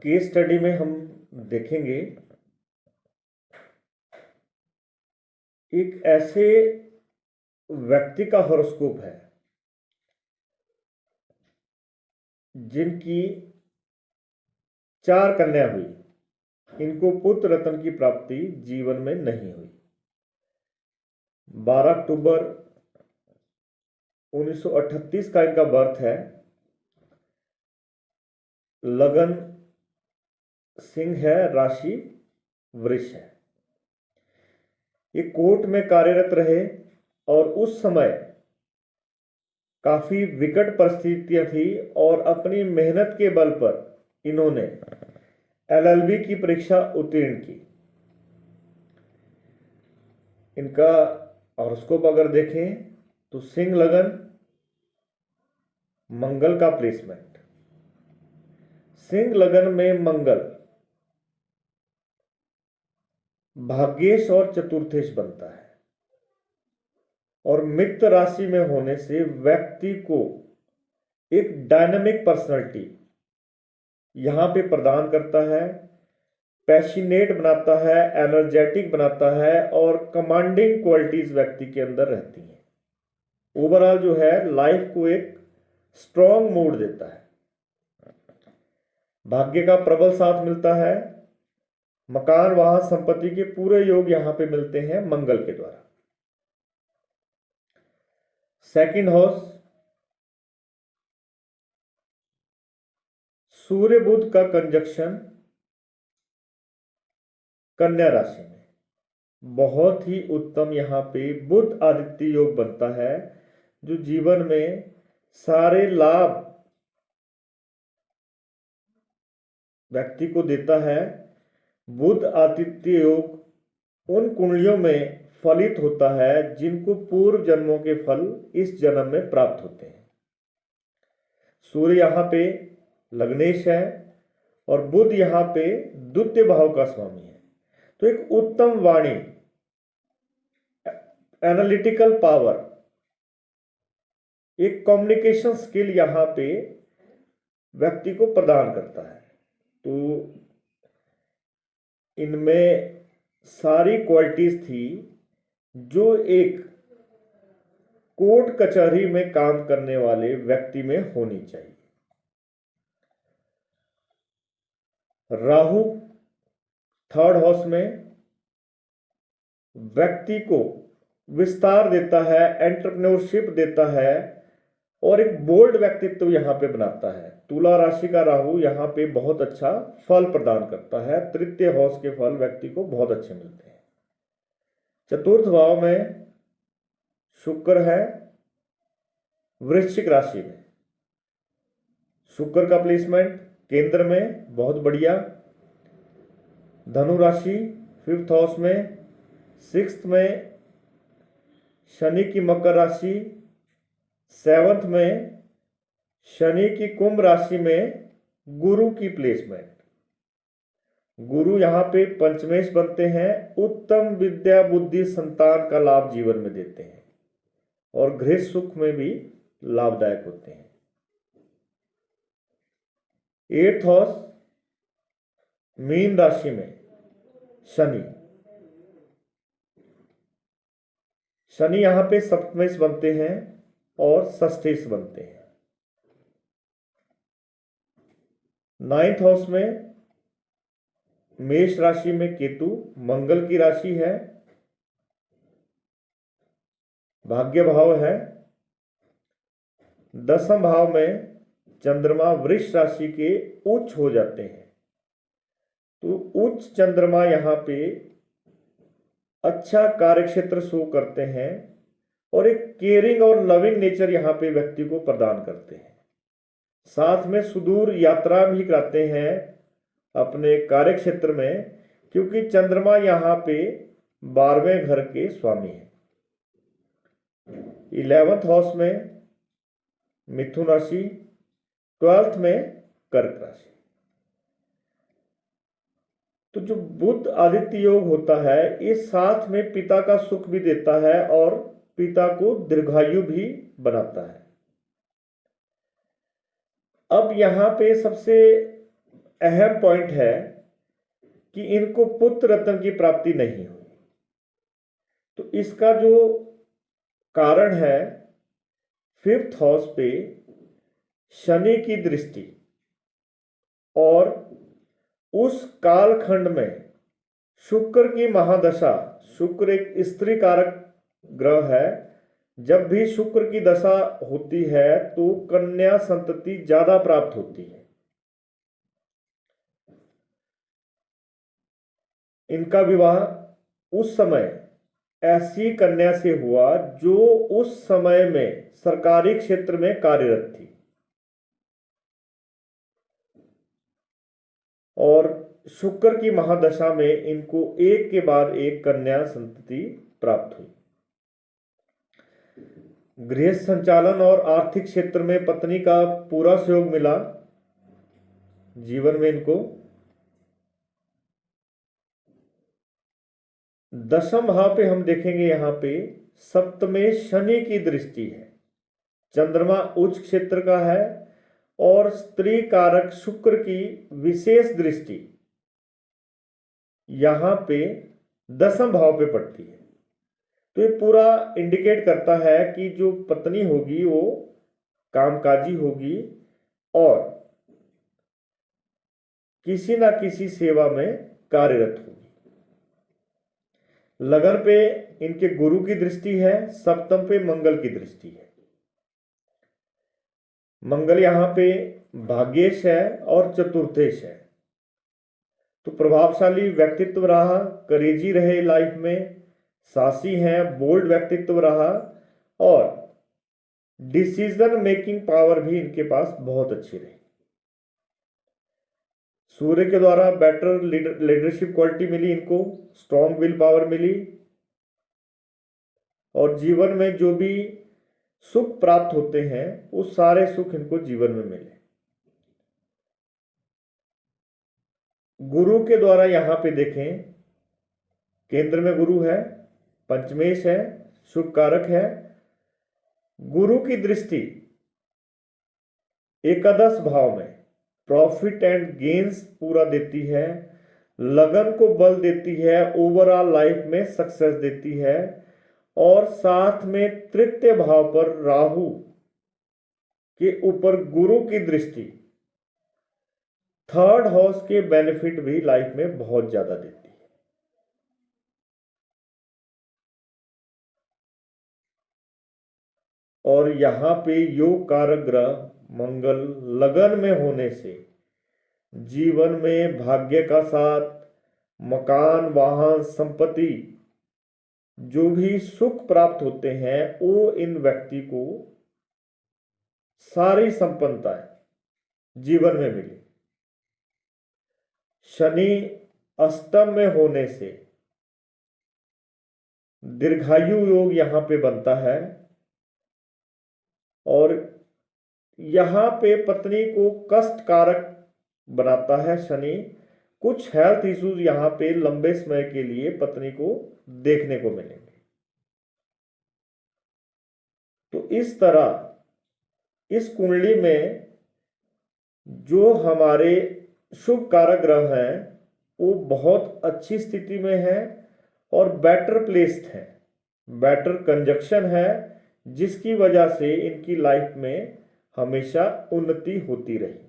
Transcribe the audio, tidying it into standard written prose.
Case study में हम देखेंगे एक ऐसे व्यक्ति का हॉरोस्कोप है जिनकी 4 कन्या हुई, इनको पुत्र रत्न की प्राप्ति जीवन में नहीं हुई। 12 अक्टूबर 1938 का इनका बर्थ है। लगन सिंह है, राशि वृष है। ये कोर्ट में कार्यरत रहे और उस समय काफी विकट परिस्थितियां थी और अपनी मेहनत के बल पर इन्होंने एलएलबी की परीक्षा उत्तीर्ण की। इनका हॉरोस्कोप अगर देखें तो सिंह लगन, मंगल का प्लेसमेंट। सिंह लगन में मंगल भाग्येश और चतुर्थेश बनता है और मित्र राशि में होने से व्यक्ति को एक डायनामिक पर्सनालिटी यहां पे प्रदान करता है, पैशनेट बनाता है, एनर्जेटिक बनाता है और कमांडिंग क्वालिटीज व्यक्ति के अंदर रहती हैं। ओवरऑल जो है लाइफ को एक स्ट्रॉन्ग मूड देता है। भाग्य का प्रबल साथ मिलता है। मकान, वाहन, संपत्ति के पूरे योग यहां पे मिलते हैं मंगल के द्वारा। सेकंड हाउस सूर्य बुध का कंजक्शन कन्या राशि में बहुत ही उत्तम यहां पे बुध आदित्य योग बनता है, जो जीवन में सारे लाभ व्यक्ति को देता है। बुध आदित्य योग उन कुंडलियों में फलित होता है जिनको पूर्व जन्मों के फल इस जन्म में प्राप्त होते हैं। सूर्य यहां पे लग्नेश है और बुध यहां पे द्वितीय भाव का स्वामी है। तो एक उत्तम वाणी, एनालिटिकल पावर, एक कम्युनिकेशन स्किल यहां पे व्यक्ति को प्रदान करता है। तो इनमें सारी क्वालिटीज थी जो एक कोर्ट कचहरी में काम करने वाले व्यक्ति में होनी चाहिए। राहु थर्ड हाउस में व्यक्ति को विस्तार देता है, एंटरप्रेन्योरशिप देता है और एक बोल्ड व्यक्तित्व यहां पे बनाता है। तुला राशि का राहु यहां पे बहुत अच्छा फल प्रदान करता है। तृतीय हाउस के फल व्यक्ति को बहुत अच्छे मिलते हैं। चतुर्थ भाव में शुक्र है, वृश्चिक राशि में शुक्र का प्लेसमेंट केंद्र में बहुत बढ़िया। धनु राशि फिफ्थ हाउस में, सिक्स्थ में शनि की मकर राशि, सेवंथ में शनि की कुंभ राशि में गुरु की प्लेसमेंट। गुरु यहां पे पंचमेश बनते हैं, उत्तम विद्या बुद्धि संतान का लाभ जीवन में देते हैं और गृह सुख में भी लाभदायक होते हैं। एट्थ हाउस मीन राशि में शनि यहां पे सप्तमेश बनते हैं और षष्ठेश बनते हैं। नाइन्थ हाउस में मेष राशि में केतु, मंगल की राशि है, भाग्य भाव है। दसम भाव में चंद्रमा वृष राशि के उच्च हो जाते हैं। तो उच्च चंद्रमा यहां पे अच्छा कार्यक्षेत्र शो करते हैं और एक केयरिंग और लविंग नेचर यहां पे व्यक्ति को प्रदान करते हैं। साथ में सुदूर यात्रा भी कराते हैं अपने कार्यक्षेत्र में, क्योंकि चंद्रमा यहां पे 12वें घर के स्वामी है। 11th हाउस में मिथुन राशि, 12th में कर्क राशि। तो जो बुध आदित्य योग होता है ये साथ में पिता का सुख भी देता है और पिता को दीर्घायु भी बनाता है। अब यहां पे सबसे अहम पॉइंट है कि इनको पुत्र रत्न की प्राप्ति नहीं हुई। तो इसका जो कारण है, फिफ्थ हाउस पे शनि की दृष्टि, और उस कालखंड में शुक्र की महादशा, शुक्र एक स्त्री कारक ग्रह है, जब भी शुक्र की दशा होती है तो कन्या संतति ज्यादा प्राप्त होती है। इनका विवाह उस समय ऐसी कन्या से हुआ जो उस समय में सरकारी क्षेत्र में कार्यरत थी, और शुक्र की महादशा में इनको एक के बाद एक कन्या संतति प्राप्त हुई। गृह संचालन और आर्थिक क्षेत्र में पत्नी का पूरा सहयोग मिला जीवन में इनको। दशम भाव पे हम देखेंगे, यहां पे सप्तमे शनि की दृष्टि है, चंद्रमा उच्च क्षेत्र का है, और स्त्री कारक शुक्र की विशेष दृष्टि यहां पे दशम भाव पे पड़ती है। तो ये पूरा इंडिकेट करता है कि जो पत्नी होगी वो कामकाजी होगी और किसी ना किसी सेवा में कार्यरत होगी। लगन पे इनके गुरु की दृष्टि है, सप्तम पे मंगल की दृष्टि है। मंगल यहां पे भाग्येश है और चतुर्थेश है, तो प्रभावशाली व्यक्तित्व रहा, करेजी रहे लाइफ में, साहसी हैं, बोल्ड व्यक्तित्व रहा, और डिसीजन मेकिंग पावर भी इनके पास बहुत अच्छी रही। सूर्य के द्वारा बेटर लीडरशिप क्वालिटी मिली इनको, स्ट्रॉन्ग विल पावर मिली, और जीवन में जो भी सुख प्राप्त होते हैं वो सारे सुख इनको जीवन में मिले। गुरु के द्वारा यहां पे देखें, केंद्र में गुरु है, पंचमेश है, शुभ कारक है। गुरु की दृष्टि एकादश भाव में प्रॉफिट एंड गेन्स पूरा देती है, लगन को बल देती है, ओवरऑल लाइफ में सक्सेस देती है, और साथ में तृतीय भाव पर राहु के ऊपर गुरु की दृष्टि थर्ड हाउस के बेनिफिट भी लाइफ में बहुत ज्यादा देती है। और यहां पे योग कारक ग्रह मंगल लगन में होने से जीवन में भाग्य का साथ, मकान, वाहन, संपत्ति, जो भी सुख प्राप्त होते हैं वो इन व्यक्ति को सारी संपन्नताएं जीवन में मिली। शनि अष्टम में होने से दीर्घायु योग यहां पे बनता है, और यहां पे पत्नी को कष्ट कारक बनाता है शनि। कुछ हेल्थ इश्यूज यहां पे लंबे समय के लिए पत्नी को देखने को मिलेंगे। तो इस तरह इस कुंडली में जो हमारे शुभ कारक ग्रह हैं वो बहुत अच्छी स्थिति में है और बेटर प्लेस्ड है, बेटर कंजक्शन है, जिसकी वजह से इनकी लाइफ में हमेशा उन्नति होती रही।